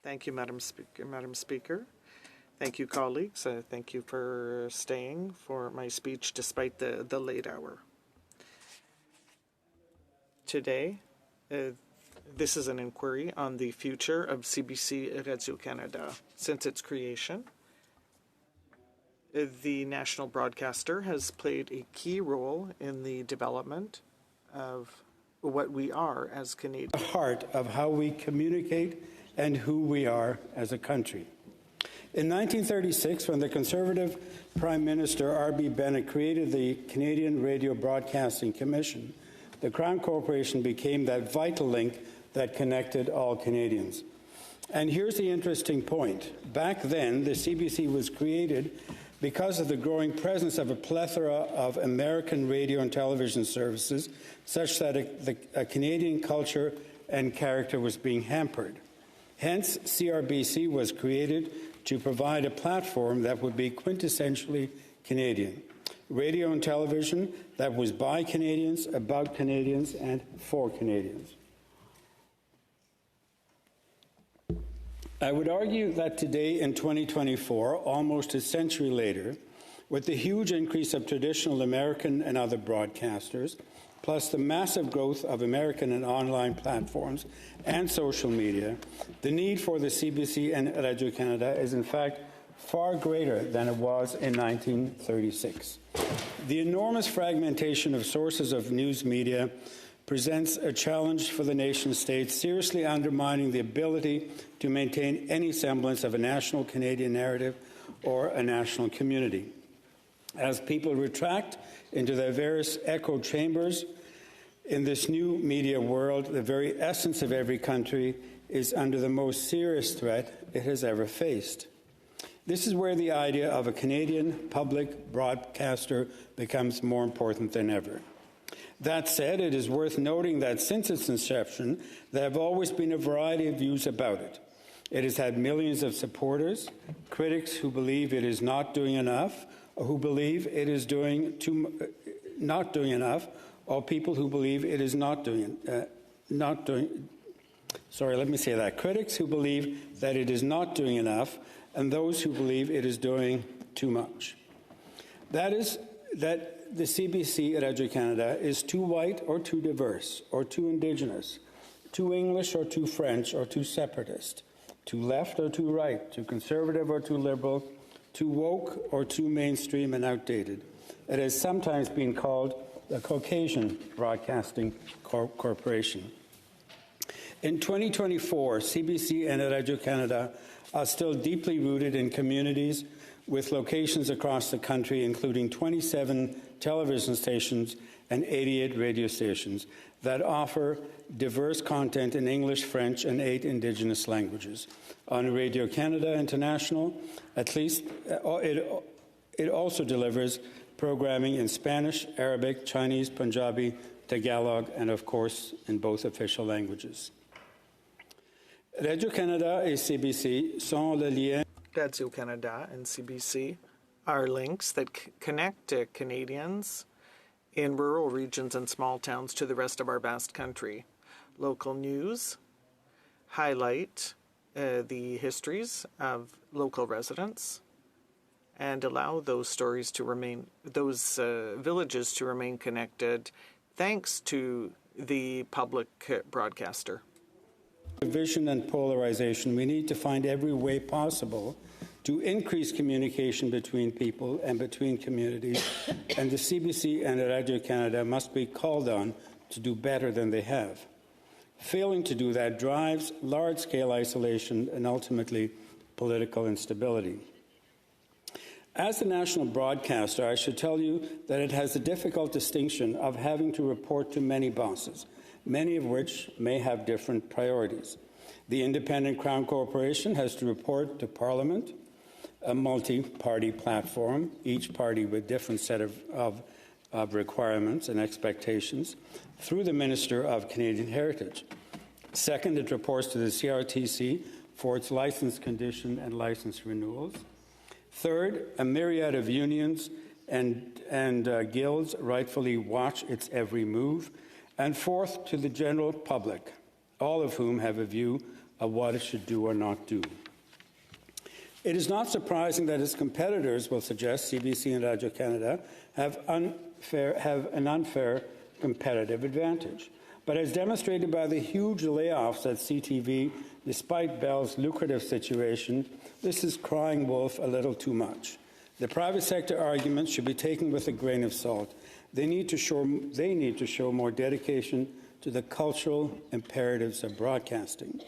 Thank you, Madam Speaker. Thank you, colleagues. Thank you for staying for my speech despite the late hour. Today, this is an inquiry on the future of CBC Radio-Canada. Since its creation, the national broadcaster has played a key role in the development of what we are as Canadians. The heart of how we communicate and who we are as a country. In 1936, when the Conservative Prime Minister R.B. Bennett created the Canadian Radio Broadcasting Commission, the Crown Corporation became that vital link that connected all Canadians. And here's the interesting point. Back then, the CBC was created because of the growing presence of a plethora of American radio and television services, such that a Canadian culture and character was being hampered. Hence, CRBC was created to provide a platform that would be quintessentially Canadian. Radio and television that was by Canadians, about Canadians, and for Canadians. I would argue that today in 2024, almost a century later, with the huge increase of traditional American and other broadcasters, plus the massive growth of American and online platforms and social media, the need for the CBC and Radio-Canada is in fact far greater than it was in 1936. The enormous fragmentation of sources of news media presents a challenge for the nation-state, seriously undermining the ability to maintain any semblance of a national Canadian narrative or a national community. As people retract into their various echo chambers in this new media world, the very essence of every country is under the most serious threat it has ever faced. This is where the idea of a Canadian public broadcaster becomes more important than ever. That said, it is worth noting that since its inception, there have always been a variety of views about it. It has had millions of supporters, critics who believe it is not doing enough, or who believe it is not doing enough, or people who believe it is critics who believe that it is not doing enough, and those who believe it is doing too much. That is, that the CBC at Radio-Canada is too white or too diverse, or too Indigenous, too English or too French or too separatist, too left or too right, too conservative or too liberal, too woke or too mainstream and outdated. It has sometimes been called the Caucasian Broadcasting Corporation. In 2024, CBC and Radio-Canada are still deeply rooted in communities with locations across the country, including 27 television stations and 88 radio stations that offer diverse content in English, French, and 8 Indigenous languages. On Radio-Canada International, at least, it also delivers programming in Spanish, Arabic, Chinese, Punjabi, Tagalog, and of course, in both official languages. Radio-Canada et CBC sont le lien. Radio-Canada and CBC are links that connect Canadians in rural regions and small towns to the rest of our vast country. Local news highlight the histories of local residents and allow those stories to remain, those villages to remain connected thanks to the public broadcaster. Division and polarization, we need to find every way possible to increase communication between people and between communities, and the CBC and Radio-Canada must be called on to do better than they have. Failing to do that drives large-scale isolation and ultimately political instability. As the national broadcaster, I should tell you that it has the difficult distinction of having to report to many bosses, many of which may have different priorities. The independent Crown Corporation has to report to Parliament, a multi-party platform, each party with different set of requirements and expectations, through the Minister of Canadian Heritage. Second, it reports to the CRTC for its license condition and license renewals. Third, a myriad of unions and guilds rightfully watch its every move. And fourth, to the general public, all of whom have a view of what it should do or not do. It is not surprising that its competitors will suggest CBC and Radio-Canada have an unfair competitive advantage. But as demonstrated by the huge layoffs at CTV, despite Bell's lucrative situation, this is crying wolf a little too much. The private sector arguments should be taken with a grain of salt. They need to show more dedication to the cultural imperatives of broadcasting.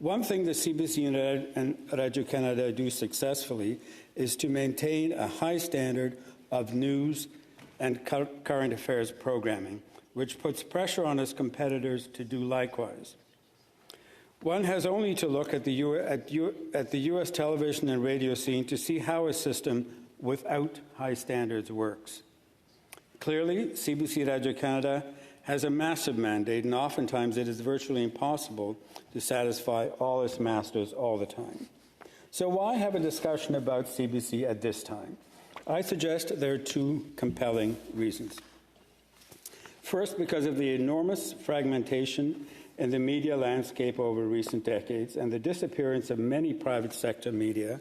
One thing the CBC and Radio-Canada do successfully is to maintain a high standard of news and current affairs programming, which puts pressure on its competitors to do likewise. One has only to look at the U.S. television and radio scene to see how a system without high standards works. Clearly, CBC Radio-Canada has a massive mandate, and oftentimes it is virtually impossible to satisfy all its masters all the time. So why have a discussion about CBC at this time? I suggest there are two compelling reasons. First, because of the enormous fragmentation in the media landscape over recent decades and the disappearance of many private sector media,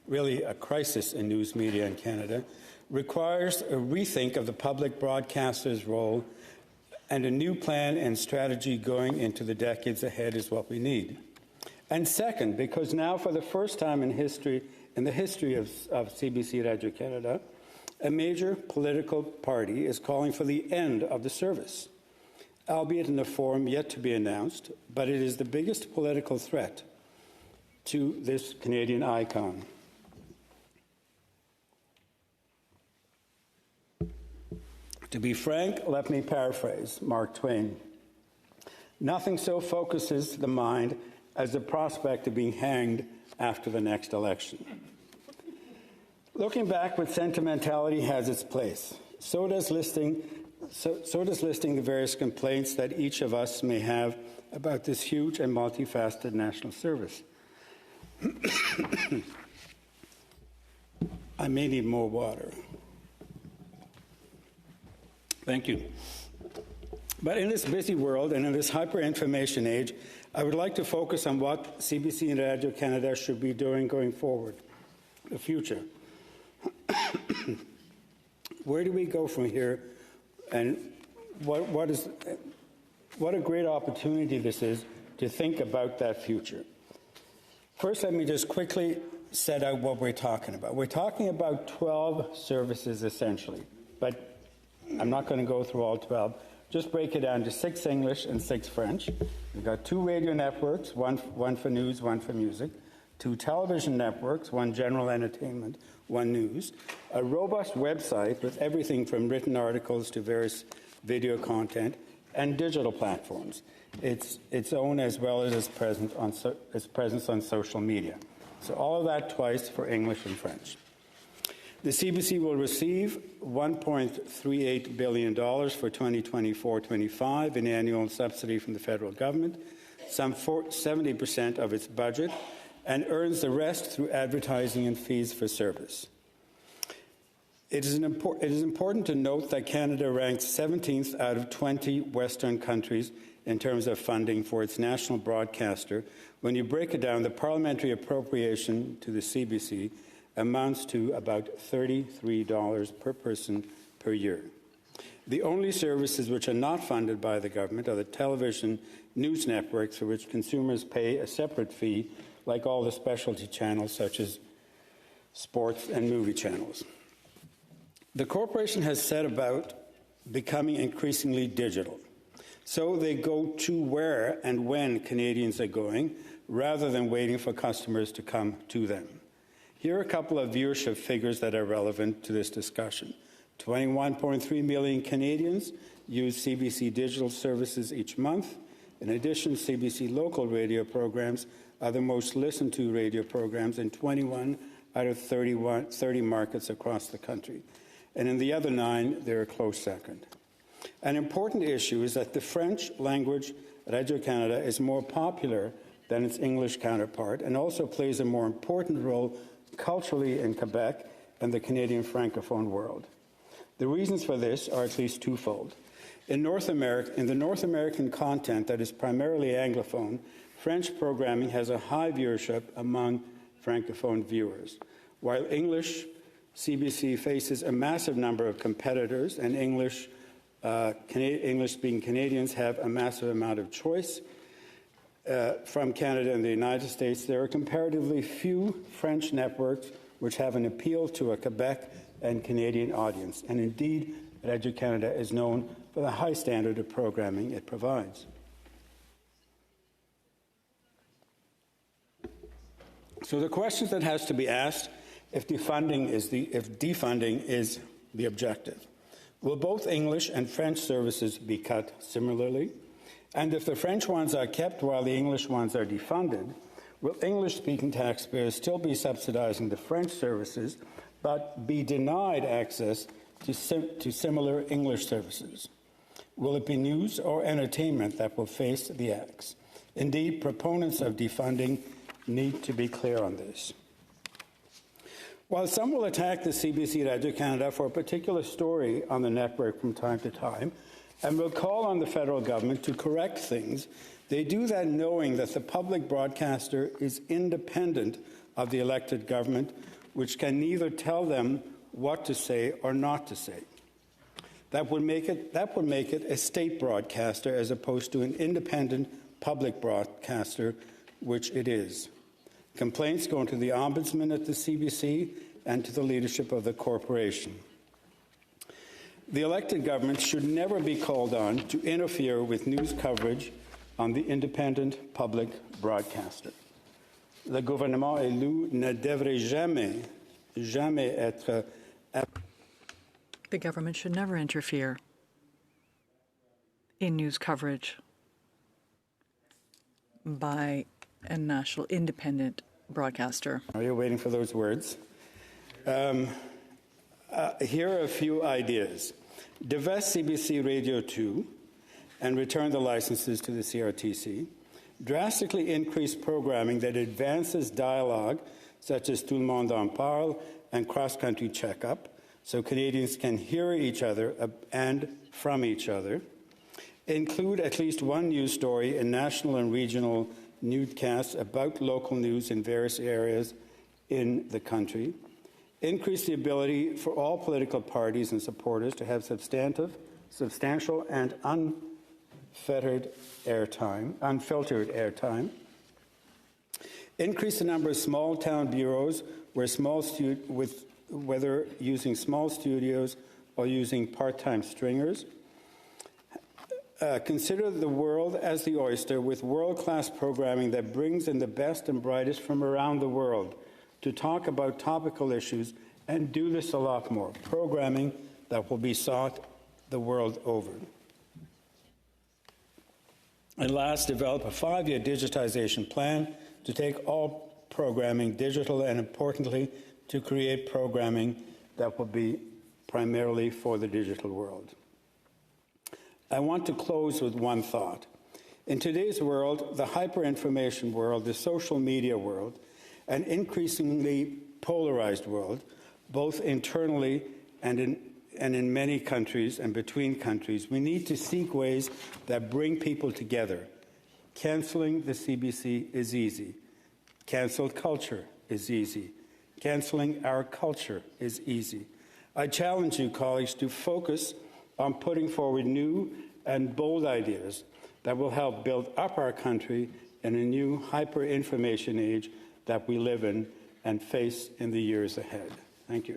really a crisis in news media in Canada, requires a rethink of the public broadcaster's role, and a new plan and strategy going into the decades ahead is what we need. And second, because now for the first time in the history of CBC Radio-Canada, a major political party is calling for the end of the service, albeit in a form yet to be announced, but it is the biggest political threat to this Canadian icon. To be frank, let me paraphrase Mark Twain. Nothing so focuses the mind as the prospect of being hanged after the next election. Looking back with sentimentality has its place. So does listing the various complaints that each of us may have about this huge and multifaceted national service. I may need more water. Thank you. But in this busy world and in this hyper-information age, I would like to focus on what CBC and Radio-Canada should be doing going forward, the future. Where do we go from here, and what a great opportunity this is to think about that future. First, let me just quickly set out what we're talking about. We're talking about 12 services essentially, but I'm not going to go through all 12. Just break it down to 6 English and 6 French. We've got 2 radio networks, one for news, one for music, 2 television networks, 1 general entertainment, 1 news, a robust website with everything from written articles to various video content, and digital platforms, its own as well as its presence on social media. So all of that twice for English and French. The CBC will receive $1.38 billion for 2024-25 in annual subsidy from the federal government, some 70% of its budget, and earns the rest through advertising and fees for service. It is important to note that Canada ranks 17th out of 20 Western countries in terms of funding for its national broadcaster. When you break it down, the parliamentary appropriation to the CBC amounts to about $33 per person per year. The only services which are not funded by the government are the television news networks, for which consumers pay a separate fee, like all the specialty channels such as sports and movie channels. The corporation has set about becoming increasingly digital, so they go to where and when Canadians are going, rather than waiting for customers to come to them. Here are a couple of viewership figures that are relevant to this discussion. 21.3 million Canadians use CBC digital services each month. In addition, CBC local radio programs are the most listened to radio programs in 21 out of 30 markets across the country. And in the other 9, they're a close second. An important issue is that the French language Radio-Canada is more popular than its English counterpart and also plays a more important role culturally in Quebec and the Canadian Francophone world. The reasons for this are at least twofold. In the North American content that is primarily Anglophone, French programming has a high viewership among Francophone viewers, while English CBC faces a massive number of competitors, and English-speaking Canadians have a massive amount of choice. From Canada and the United States, there are comparatively few French networks which have an appeal to a Quebec and Canadian audience, and indeed, Radio-Canada is known for the high standard of programming it provides. So the question that has to be asked if defunding is the objective. Will both English and French services be cut similarly? And if the French ones are kept while the English ones are defunded, will English-speaking taxpayers still be subsidizing the French services but be denied access to similar English services? Will it be news or entertainment that will face the axe? Indeed, proponents of defunding need to be clear on this. While some will attack the CBC Radio-Canada for a particular story on the network from time to time, and will call on the federal government to correct things, they do that knowing that the public broadcaster is independent of the elected government, which can neither tell them what to say or not to say. That would make it a state broadcaster as opposed to an independent public broadcaster, which it is. Complaints go to the Ombudsman at the CBC and to the leadership of the corporation. The elected government should never be called on to interfere with news coverage on the independent public broadcaster. Le gouvernement élu ne devrait jamais être. The government should never interfere in news coverage by a national independent broadcaster. Are you waiting for those words? Here are a few ideas. Divest CBC Radio 2 and return the licenses to the CRTC. Drastically increase programming that advances dialogue, such as Tout le monde en parle and cross-country checkup, so Canadians can hear each other and from each other. Include at least one news story in national and regional newscasts about local news in various areas in the country. Increase the ability for all political parties and supporters to have substantial and unfiltered airtime. Increase the number of small-town bureaus whether using small studios or using part-time stringers. Consider the world as the oyster with world-class programming that brings in the best and brightest from around the world to talk about topical issues, and do this a lot more. Programming that will be sought the world over. And last, develop a 5-year digitization plan to take all programming digital and, importantly, to create programming that will be primarily for the digital world. I want to close with one thought. In today's world, the hyper-information world, the social media world, an increasingly polarized world, both internally and in many countries and between countries, we need to seek ways that bring people together. Canceling the CBC is easy. Cancel culture is easy. Canceling our culture is easy. I challenge you, colleagues, to focus on putting forward new and bold ideas that will help build up our country in a new hyper-information age that we live in and face in the years ahead. Thank you.